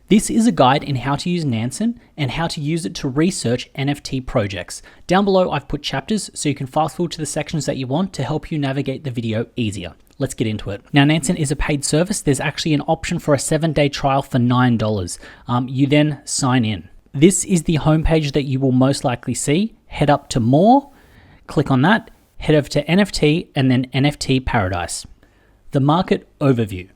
This is a guide in how to use Nansen and how to use it to research NFT projects. Down below, I've put chapters so you can fast forward to the sections that you want to help you navigate the video easier. Let's get into it. Now, Nansen is a paid service. There's actually an option for a 7-day trial for $9. You then sign in. This is the homepage that you will most likely see. Head up to More, click on that, head over to NFT and then NFT Paradise. The market overview.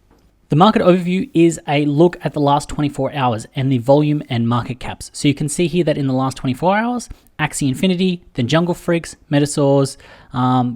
The market overview is a look at the last 24 hours and the volume and market caps. So you can see here that in the last 24 hours, Axie Infinity, then Jungle Freaks, Metasaurs,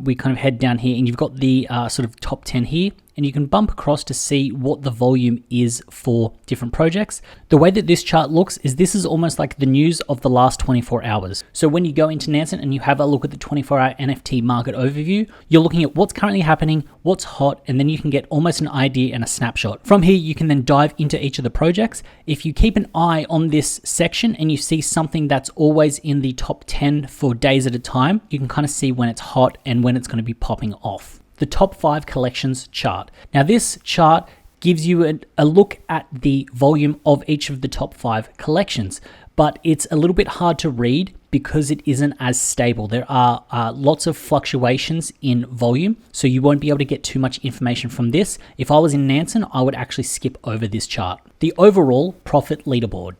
we kind of head down here and you've got the sort of top 10 here, and you can bump across to see what the volume is for different projects. The way that this chart looks is this is almost like the news of the last 24 hours. So when you go into Nansen and you have a look at the 24-hour NFT market overview, you're looking at what's currently happening, what's hot, and then you can get almost an idea and a snapshot. From here, you can then dive into each of the projects. If you keep an eye on this section and you see something that's always in the top 10 for days at a time, you can kind of see when it's hot and when it's going to be popping off. The top 5 collections chart. Now this chart gives you a look at the volume of each of the top 5 collections, but it's a little bit hard to read because it isn't as stable. There are lots of fluctuations in volume, so you won't be able to get too much information from this. If I was in Nansen, I would actually skip over this chart. The overall profit leaderboard.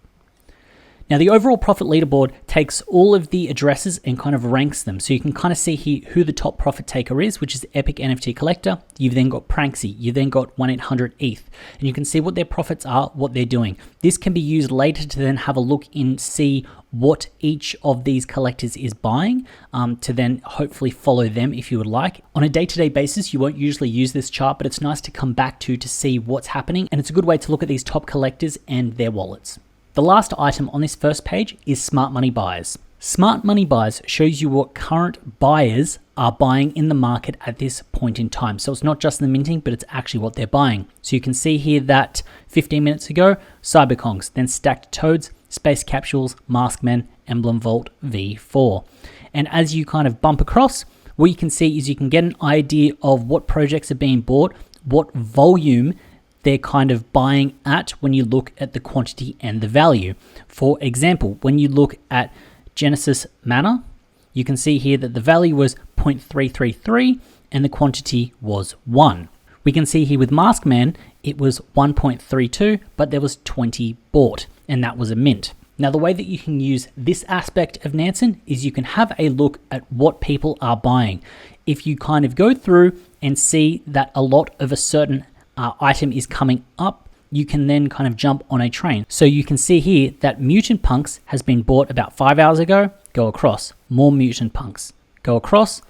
Now the overall profit leaderboard takes all of the addresses and kind of ranks them. So you can kind of see here who the top profit taker is, which is Epic NFT Collector. You've then got Pranksy, you've then got 1-800-ETH, and you can see what their profits are, what they're doing. This can be used later to then have a look and see what each of these collectors is buying to then hopefully follow them if you would like. On a day-to-day basis, you won't usually use this chart, but it's nice to come back to see what's happening. And it's a good way to look at these top collectors and their wallets. The last item on this first page is Smart Money Buys. Smart Money Buys shows you what current buyers are buying in the market at this point in time. So it's not just the minting, but it's actually what they're buying. So you can see here that 15 minutes ago, Cyberkongs, then Stacked Toads, Space Capsules, Maskmen, Emblem Vault V4. And as you kind of bump across, what you can see is you can get an idea of what projects are being bought, what volume they're kind of buying at when you look at the quantity and the value. For example, when you look at Genesis Mana, you can see here that the value was 0.333 and the quantity was 1. We can see here with Maskman, it was 1.32, but there was 20 bought, and that was a mint. Now, the way that you can use this aspect of Nansen is you can have a look at what people are buying. If you kind of go through and see that a lot of a certain item is coming up, you can then kind of jump on a train. So you can see here that Mutant Punks has been bought about 5 hours ago, go across, more Mutant Punks, go across,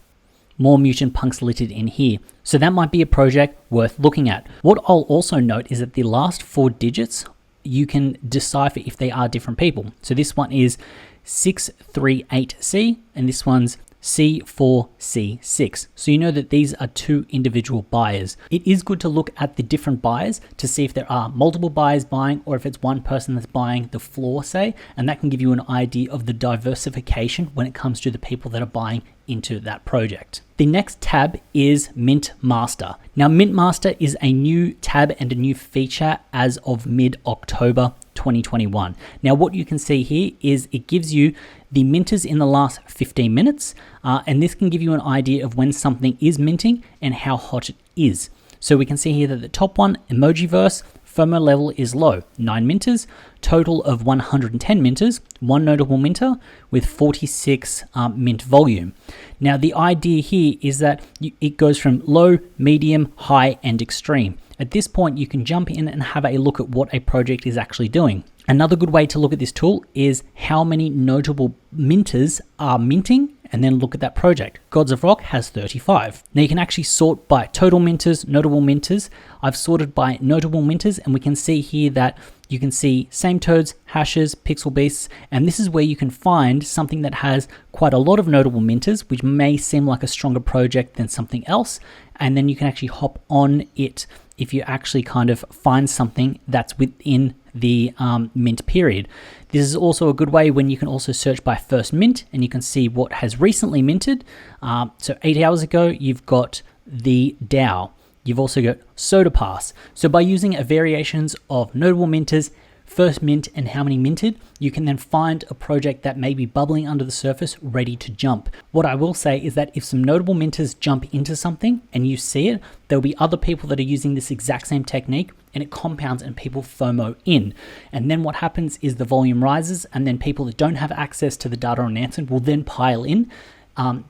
more Mutant Punks littered in here. So that might be a project worth looking at. What I'll also note is that the last 4 digits, you can decipher if they are different people. So this one is 638C and this one's C4C6. So you know that these are 2 individual buyers. It is good to look at the different buyers to see if there are multiple buyers buying or if it's one person that's buying the floor, say, and that can give you an idea of the diversification when it comes to the people that are buying into that project. The next tab is Mint Master. Now, Mint Master is a new tab and a new feature as of mid-October 2021. Now, what you can see here is it gives you the minters in the last 15 minutes, and this can give you an idea of when something is minting and how hot it is. So we can see here that the top one, Emojiverse, FOMO level is low, 9 minters, total of 110 minters, 1 notable minter with 46 mint volume. Now the idea here is that it goes from low, medium, high, and extreme. At this point, you can jump in and have a look at what a project is actually doing. Another good way to look at this tool is how many notable minters are minting, and then look at that project. Gods of Rock has 35. Now you can actually sort by total minters, notable minters. I've sorted by notable minters, and we can see here that you can see Same Toads, Hashes, Pixel Beasts, and this is where you can find something that has quite a lot of notable minters, which may seem like a stronger project than something else, and then you can actually hop on it if you actually kind of find something that's within the mint period. This is also a good way when you can also search by first mint and you can see what has recently minted. So 8 hours ago, you've got the DAO. You've also got Soda Pass. So by using variations of notable minters, first mint and how many minted, you can then find a project that may be bubbling under the surface ready to jump. What I will say is that if some notable minters jump into something and you see it, there'll be other people that are using this exact same technique, and it compounds and people FOMO in. And then what happens is the volume rises, and then people that don't have access to the data on Nansen will then pile in.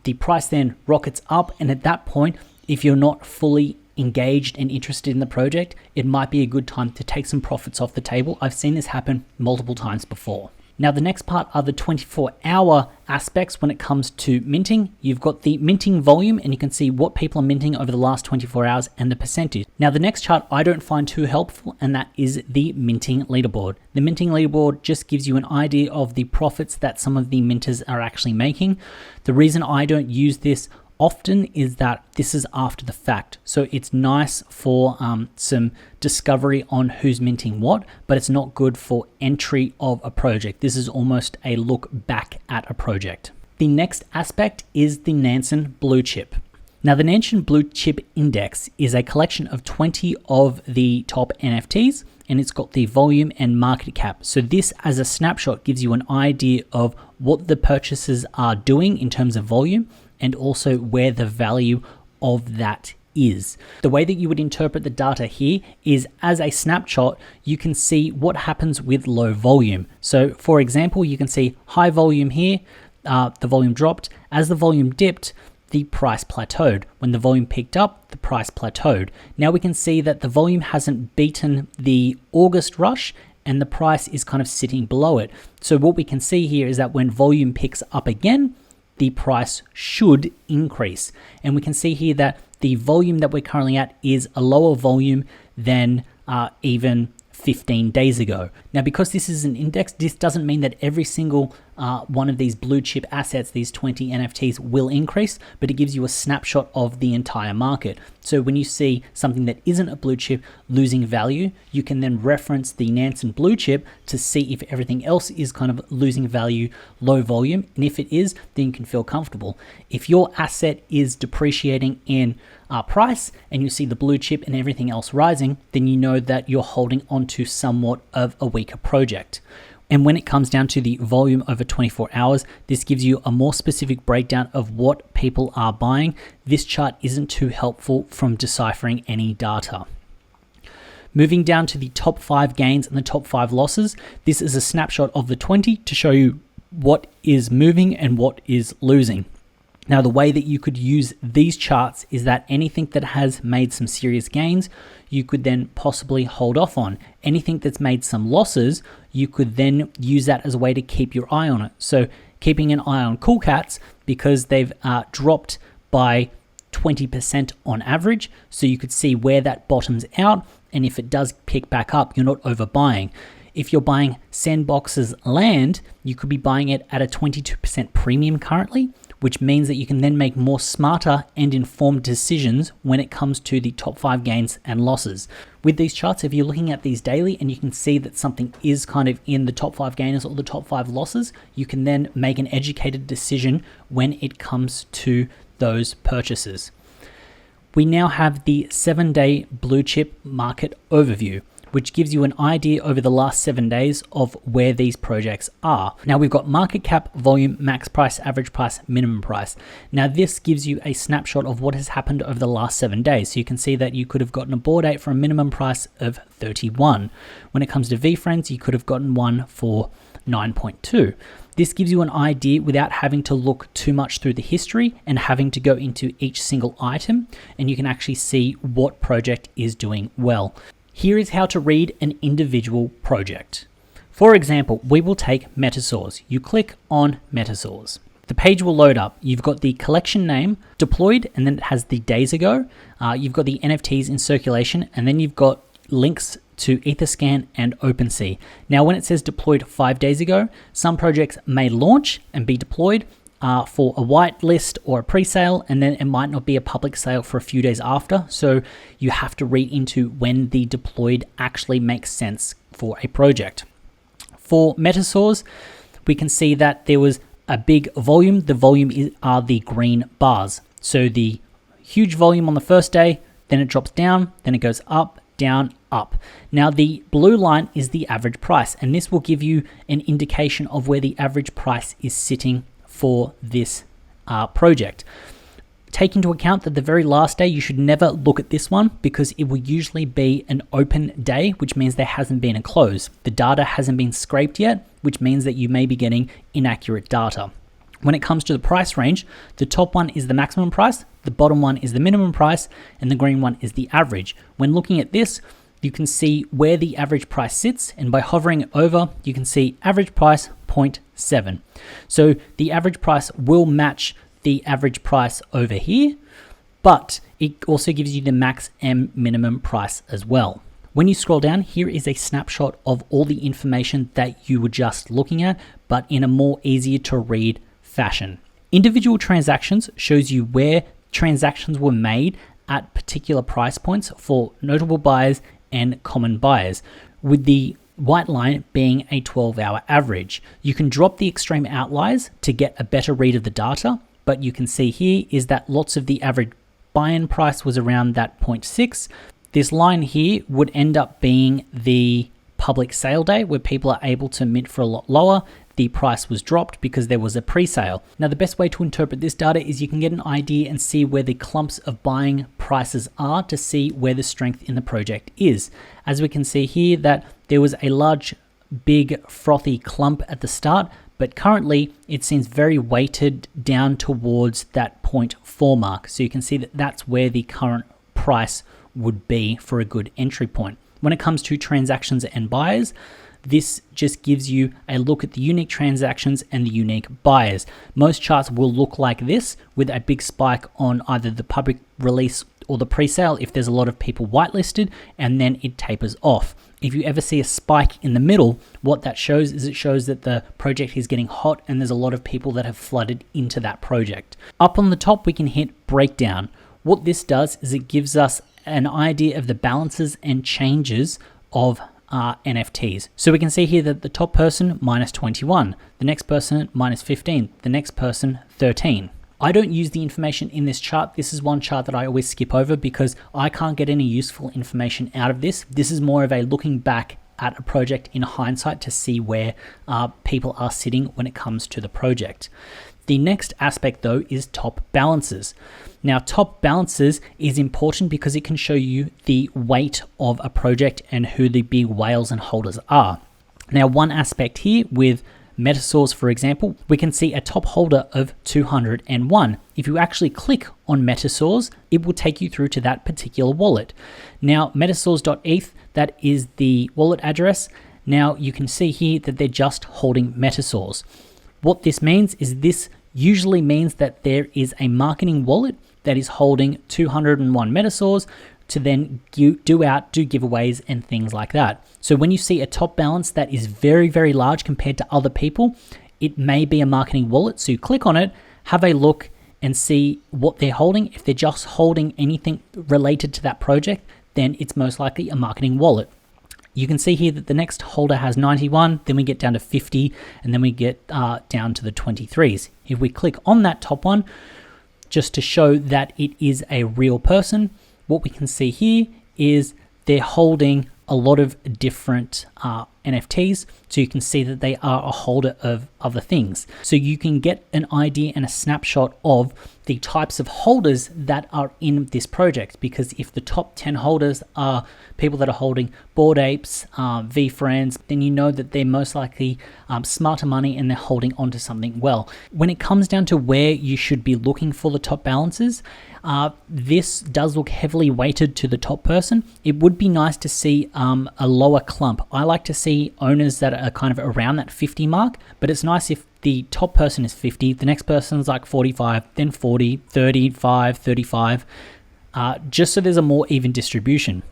The price then rockets up, and at that point, if you're not fully engaged and interested in the project, it might be a good time to take some profits off the table. I've seen this happen multiple times before. Now, the next part are the 24-hour aspects when it comes to minting. You've got the minting volume, and you can see what people are minting over the last 24 hours and the percentage. Now, the next chart I don't find too helpful, and that is the minting leaderboard. The minting leaderboard just gives you an idea of the profits that some of the minters are actually making. The reason I don't use this often is that this is after the fact. So it's nice for some discovery on who's minting what, but it's not good for entry of a project. This is almost a look back at a project. The next aspect is the Nansen Bluechip. Now, the Nansen Bluechip Index is a collection of 20 of the top NFTs, and it's got the volume and market cap. So this as a snapshot gives you an idea of what the purchases are doing in terms of volume, and also where the value of that is. The way that you would interpret the data here is as a snapshot, you can see what happens with low volume. So for example, you can see high volume here, the volume dropped. As the volume dipped, the price plateaued. When the volume picked up, the price plateaued. Now we can see that the volume hasn't beaten the August rush, and the price is kind of sitting below it. So what we can see here is that when volume picks up again, the price should increase. And we can see here that the volume that we're currently at is a lower volume than even 15 days ago. Now, because this is an index, this doesn't mean that every single one of these blue chip assets, these 20 NFTs, will increase, but it gives you a snapshot of the entire market. So when you see something that isn't a blue chip losing value, you can then reference the Nansen blue chip to see if everything else is kind of losing value, low volume. And if it is, then you can feel comfortable. If your asset is depreciating in price and you see the blue chip and everything else rising, then you know that you're holding onto somewhat of a weaker project. And when it comes down to the volume over 24 hours, this gives you a more specific breakdown of what people are buying. This chart isn't too helpful from deciphering any data. Moving down to the top 5 gains and the top 5 losses, this is a snapshot of the 20 to show you what is moving and what is losing. Now, the way that you could use these charts is that anything that has made some serious gains, you could then possibly hold off on. Anything that's made some losses, you could then use that as a way to keep your eye on it. So keeping an eye on Cool Cats because they've dropped by 20% on average. So you could see where that bottoms out. And if it does pick back up, you're not overbuying. If you're buying Sandbox's land, you could be buying it at a 22% premium currently, which means that you can then make more smarter and informed decisions when it comes to the top 5 gains and losses. With these charts, if you're looking at these daily and you can see that something is kind of in the top 5 gainers or the top 5 losses, you can then make an educated decision when it comes to those purchases. We now have the 7-day blue chip market overview, which gives you an idea over the last 7 days of where these projects are. Now we've got market cap, volume, max price, average price, minimum price. Now this gives you a snapshot of what has happened over the last 7 days. So you can see that you could have gotten a board date for a minimum price of 31. When it comes to VFriends, you could have gotten one for 9.2. This gives you an idea without having to look too much through the history and having to go into each single item, and you can actually see what project is doing well. Here is how to read an individual project. For example, we will take Metasaurs. You click on Metasaurs. The page will load up. You've got the collection name deployed, and then it has the days ago. You've got the NFTs in circulation, and then you've got links to Etherscan and OpenSea. Now, when it says deployed 5 days ago, some projects may launch and be deployed for a whitelist or a pre-sale, and then it might not be a public sale for a few days after. So you have to read into when the deployed actually makes sense for a project. For Metasaurs, we can see that there was a big volume. The volume are the green bars. So the huge volume on the first day, then it drops down, then it goes up, down, up. Now the blue line is the average price, and this will give you an indication of where the average price is sitting for this project. Take into account that the very last day, you should never look at this one because it will usually be an open day, which means there hasn't been a close. The data hasn't been scraped yet, which means that you may be getting inaccurate data. When it comes to the price range, the top one is the maximum price, the bottom one is the minimum price, and the green one is the average. When looking at this, you can see where the average price sits, and by hovering it over, you can see average price 0.7. So the average price will match the average price over here, but it also gives you the max and minimum price as well. When you scroll down, here is a snapshot of all the information that you were just looking at, but in a more easier to read fashion. Individual transactions shows you where transactions were made at particular price points for notable buyers and common buyers, with the white line being a 12-hour average. You can drop the extreme outliers to get a better read of the data, but you can see here is that lots of the average buy-in price was around that 0.6. This line here would end up being the public sale day where people are able to mint for a lot lower. The price was dropped because there was a pre-sale. Now, the best way to interpret this data is you can get an idea and see where the clumps of buying prices are to see where the strength in the project is. As we can see here that there was a large, big, frothy clump at the start, but currently it seems very weighted down towards that 0.4 mark. So you can see that that's where the current price would be for a good entry point. When it comes to transactions and buyers, this just gives you a look at the unique transactions and the unique buyers. Most charts will look like this, with a big spike on either the public release or the pre-sale if there's a lot of people whitelisted, and then it tapers off. If you ever see a spike in the middle, what that shows is it shows that the project is getting hot and there's a lot of people that have flooded into that project. Up on the top, we can hit breakdown. What this does is it gives us an idea of the balances and changes of NFTs. So we can see here that the top person minus 21, the next person minus 15, the next person 13. I don't use the information in this chart. This is one chart that I always skip over because I can't get any useful information out of this. This is more of a looking back at a project in hindsight to see where people are sitting when it comes to the project. The next aspect though is top balances. Now, top balances is important because it can show you the weight of a project and who the big whales and holders are. Now, one aspect here with Metasaurs, for example, we can see a top holder of 201. If you actually click on Metasaurs, it will take you through to that particular wallet. Now, metasaurs.eth, that is the wallet address. Now, you can see here that they're just holding Metasaurs. What this means is this usually means that there is a marketing wallet that is holding 201 Metasaurs to then do giveaways and things like that. So when you see a top balance that is very, very large compared to other people, it may be a marketing wallet. So you click on it, have a look and see what they're holding. If they're just holding anything related to that project, then it's most likely a marketing wallet. You can see here that the next holder has 91, then we get down to 50, and then we get down to the 23s. If we click on that top one, just to show that it is a real person, what we can see here is they're holding a lot of different NFTs, so you can see that they are a holder of other things. So you can get an idea and a snapshot of the types of holders that are in this project, because if the top 10 holders are people that are holding Bored Apes, VFriends, then you know that they're most likely smarter money and they're holding onto something well. When it comes down to where you should be looking for the top balances, this does look heavily weighted to the top person. It would be nice to see a lower clump. I like to see owners that are kind of around that 50 mark, but it's nice if the top person is 50, the next person's like 45, then 40, 35, 35, just so there's a more even distribution.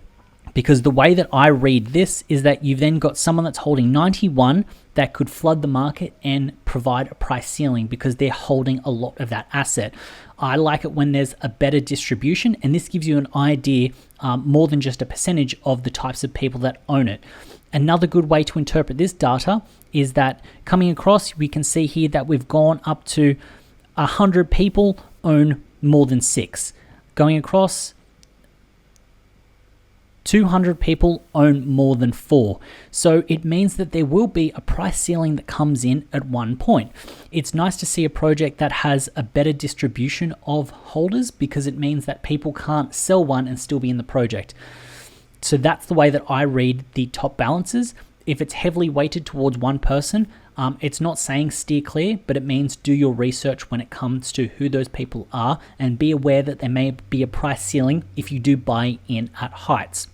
Because the way that I read this is that you've then got someone that's holding 91 that could flood the market and provide a price ceiling because they're holding a lot of that asset. I like it when there's a better distribution, and this gives you an idea more than just a percentage of the types of people that own it. Another good way to interpret this data is that coming across, we can see here that we've gone up to 100 people, own more than 6. Going across, 200 people own more than 4. So it means that there will be a price ceiling that comes in at one point. It's nice to see a project that has a better distribution of holders because it means that people can't sell one and still be in the project. So that's the way that I read the top balances. If it's heavily weighted towards one person, it's not saying steer clear, but it means do your research when it comes to who those people are and be aware that there may be a price ceiling if you do buy in at heights.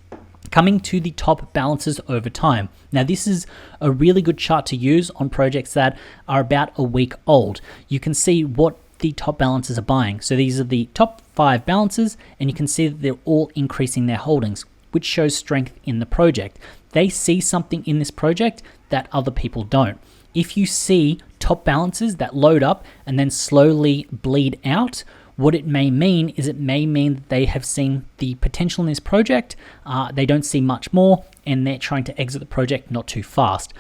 Coming to the top balances over time. Now this is a really good chart to use on projects that are about a week old. You can see what the top balances are buying. So these are the top 5 balances, and you can see that they're all increasing their holdings, which shows strength in the project. They see something in this project that other people don't. If you see top balances that load up and then slowly bleed out, what it may mean is it may mean that they have seen the potential in this project, they don't see much more, and they're trying to exit the project not too fast.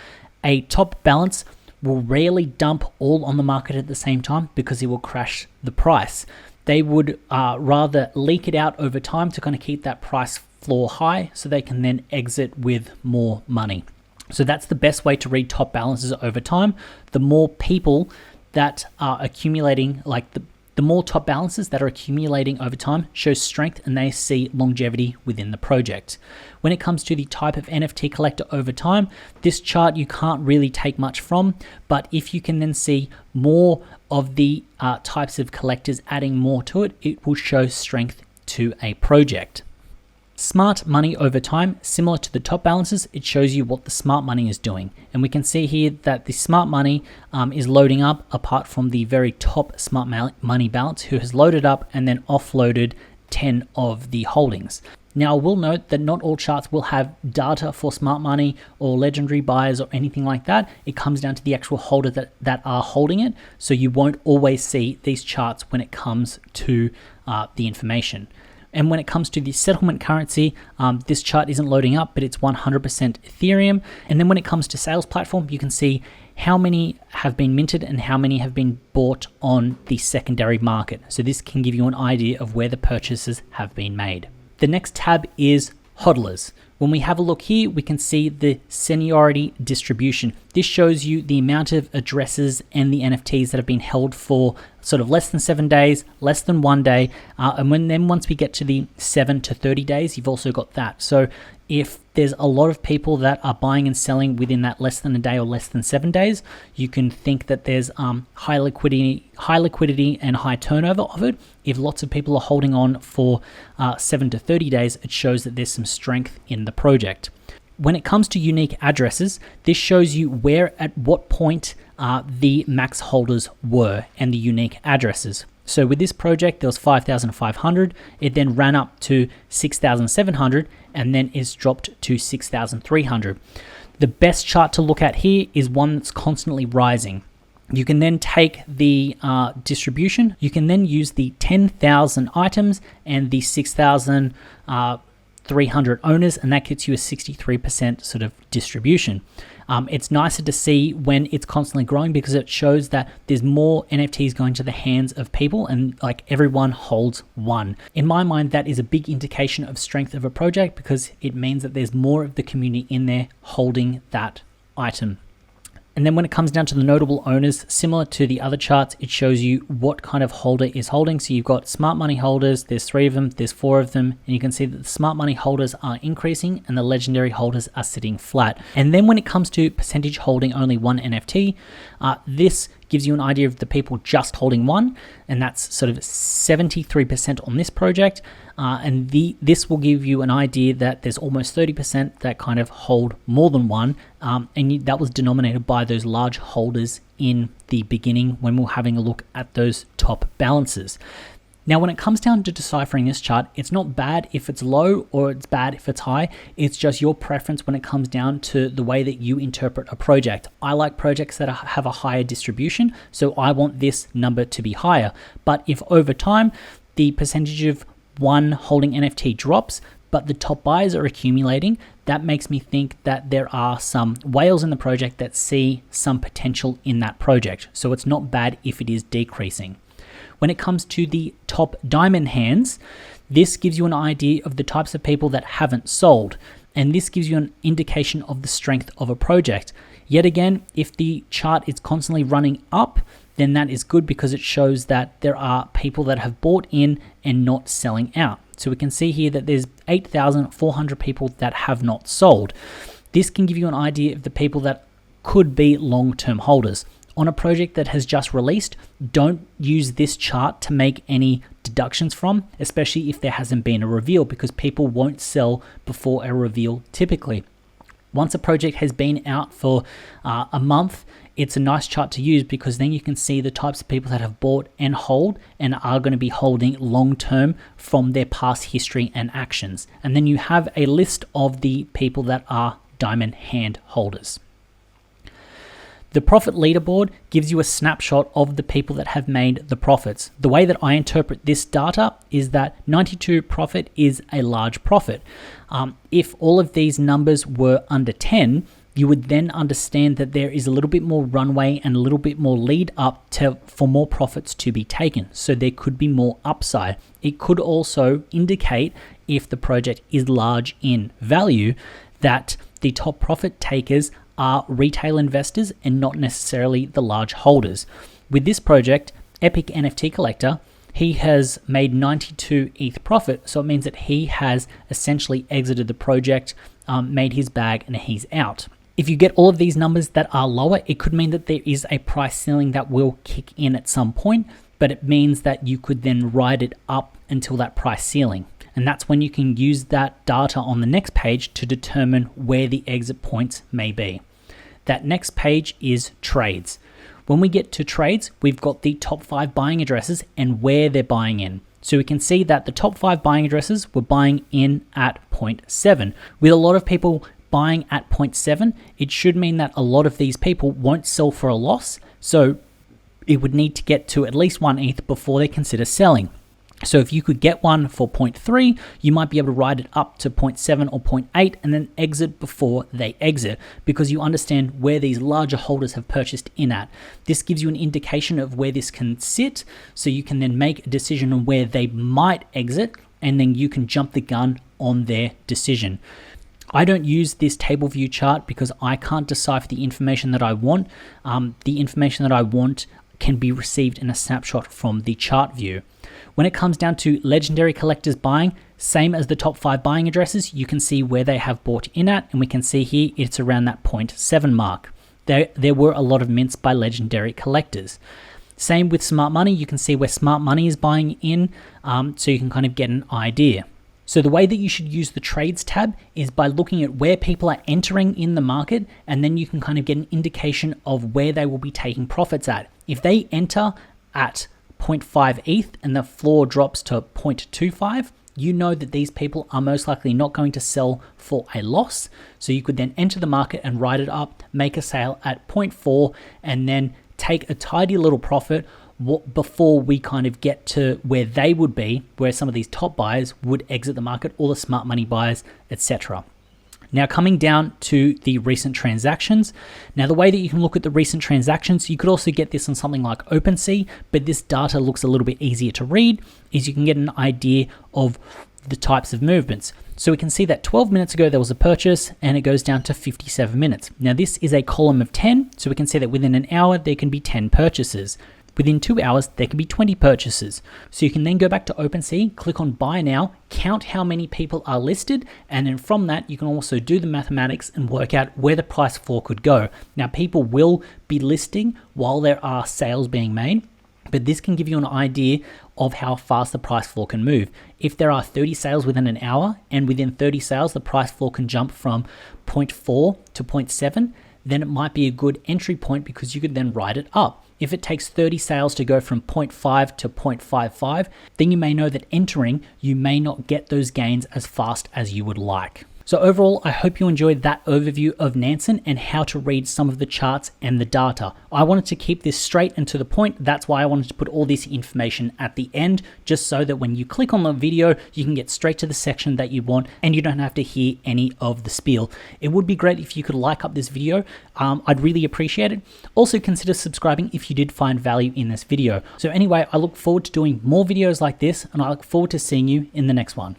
A top balance will rarely dump all on the market at the same time because it will crash the price. They would rather leak it out over time to kind of keep that price floor high so they can then exit with more money. So that's the best way to read top balances over time. The more people that are accumulating, like the more top balances that are accumulating over time shows strength, and they see longevity within the project. When it comes to the type of NFT collector over time, this chart you can't really take much from, but if you can then see more of the types of collectors adding more to it, it will show strength to a project. Smart money over time, similar to the top balances, it shows you what the smart money is doing. And we can see here that the smart money is loading up apart from the very top smart money balance, who has loaded up and then offloaded 10 of the holdings. Now, I will note that not all charts will have data for smart money or legendary buyers or anything like that. It comes down to the actual holder that are holding it. So you won't always see these charts when it comes to the information. And when it comes to the settlement currency, this chart isn't loading up, but it's 100% Ethereum. And then when it comes to sales platform, you can see how many have been minted and how many have been bought on the secondary market. So this can give you an idea of where the purchases have been made. The next tab is hodlers. When we have a look here, we can see the seniority distribution. This shows you the amount of addresses and the NFTs that have been held for sort of less than 7 days, less than 1 day. And once we get to the 7 to 30 days, you've also got that. So if there's a lot of people that are buying and selling within that less than a day or less than 7 days, you can think that there's high liquidity and high turnover of it. If lots of people are holding on for 7 to 30 days, it shows that there's some strength in the project. When it comes to unique addresses, this shows you where at what point the max holders were and the unique addresses. So with this project, there was 5,500. It then ran up to 6,700 and then is dropped to 6,300. The best chart to look at here is one that's constantly rising. You can then take the distribution. You can then use the 10,000 items and the 6,300 owners, and that gets you a 63% sort of distribution. It's nicer to see when it's constantly growing because it shows that there's more NFTs going to the hands of people and like everyone holds one. In my mind, that is a big indication of strength of a project because it means that there's more of the community in there holding that item. And then when it comes down to the notable owners, similar to the other charts, it shows you what kind of holder is holding. So you've got smart money holders, there's 3 of them, there's 4 of them, and you can see that the smart money holders are increasing and the legendary holders are sitting flat. And then when it comes to percentage holding only one NFT, this gives you an idea of the people just holding one, and that's sort of 73% on this project. And this will give you an idea that there's almost 30% that kind of hold more than one, and that was denominated by those large holders in the beginning when we were having a look at those top balances. Now, when it comes down to deciphering this chart, it's not bad if it's low or it's bad if it's high. It's just your preference when it comes down to the way that you interpret a project. I like projects that have a higher distribution, so I want this number to be higher. But if over time, the percentage of one holding NFT drops, but the top buyers are accumulating, that makes me think that there are some whales in the project that see some potential in that project. So it's not bad if it is decreasing. When it comes to the top diamond hands, This gives you an idea of the types of people that haven't sold, and this gives you an indication of the strength of a project. Yet again, if the chart is constantly running up, then that is good because it shows that there are people that have bought in and not selling out. So we can see here that there's 8,400 people that have not sold. This can give you an idea of the people that could be long-term holders. On a project that has just released, don't use this chart to make any deductions from, especially if there hasn't been a reveal, because people won't sell before a reveal typically. Once a project has been out for a month, it's a nice chart to use because then you can see the types of people that have bought and hold and are going to be holding long term from their past history and actions. And then you have a list of the people that are diamond hand holders. The profit leaderboard gives you a snapshot of the people that have made the profits. The way that I interpret this data is that 92 profit is a large profit. If all of these numbers were under 10, you would then understand that there is a little bit more runway and a little bit more lead up for more profits to be taken. So there could be more upside. It could also indicate, if the project is large in value, that the top profit takers are retail investors and not necessarily the large holders. With this project, Epic NFT Collector, he has made 92 ETH profit, so it means that he has essentially exited the project, made his bag, and he's out. If you get all of these numbers that are lower, it could mean that there is a price ceiling that will kick in at some point, but it means that you could then ride it up until that price ceiling. And that's when you can use that data on the next page to determine where the exit points may be. That next page is trades. When we get to trades, we've got the top 5 buying addresses and where they're buying in. So we can see that the top 5 buying addresses were buying in at 0.7. With a lot of people buying at 0.7, it should mean that a lot of these people won't sell for a loss. So it would need to get to at least 1 ETH before they consider selling. So if you could get one for 0.3, you might be able to ride it up to 0.7 or 0.8 and then exit before they exit, because you understand where these larger holders have purchased in at. This gives you an indication of where this can sit, so you can then make a decision on where they might exit, and then you can jump the gun on their decision. I don't use this table view chart because I can't decipher the information that I want. The information that I want can be received in a snapshot from the chart view. When it comes down to legendary collectors buying, same as the top 5 buying addresses, you can see where they have bought in at, and we can see here it's around that 0.7 mark. There were a lot of mints by legendary collectors. Same with smart money, you can see where smart money is buying in, so you can kind of get an idea. So the way that you should use the trades tab is by looking at where people are entering in the market, and then you can kind of get an indication of where they will be taking profits at. If they enter at 0.5 ETH and the floor drops to 0.25, you know that these people are most likely not going to sell for a loss. So you could then enter the market and ride it up, make a sale at 0.4, and then take a tidy little profit before we kind of get to where they would be, where some of these top buyers would exit the market, all the smart money buyers, etc. Now coming down to the recent transactions. Now the way that you can look at the recent transactions, you could also get this on something like OpenSea, but this data looks a little bit easier to read, is you can get an idea of the types of movements. So we can see that 12 minutes ago there was a purchase and it goes down to 57 minutes. Now this is a column of 10, so we can see that within an hour there can be 10 purchases. Within 2 hours, there can be 20 purchases. So you can then go back to OpenSea, click on Buy Now, count how many people are listed, and then from that, you can also do the mathematics and work out where the price floor could go. Now, people will be listing while there are sales being made, but this can give you an idea of how fast the price floor can move. If there are 30 sales within an hour, and within 30 sales, the price floor can jump from 0.4 to 0.7, then it might be a good entry point because you could then ride it up. If it takes 30 sales to go from 0.5 to 0.55, then you may know that entering, you may not get those gains as fast as you would like. So overall, I hope you enjoyed that overview of Nansen and how to read some of the charts and the data. I wanted to keep this straight and to the point. That's why I wanted to put all this information at the end, just so that when you click on the video, you can get straight to the section that you want and you don't have to hear any of the spiel. It would be great if you could like up this video. I'd really appreciate it. Also consider subscribing if you did find value in this video. So anyway, I look forward to doing more videos like this, and I look forward to seeing you in the next one.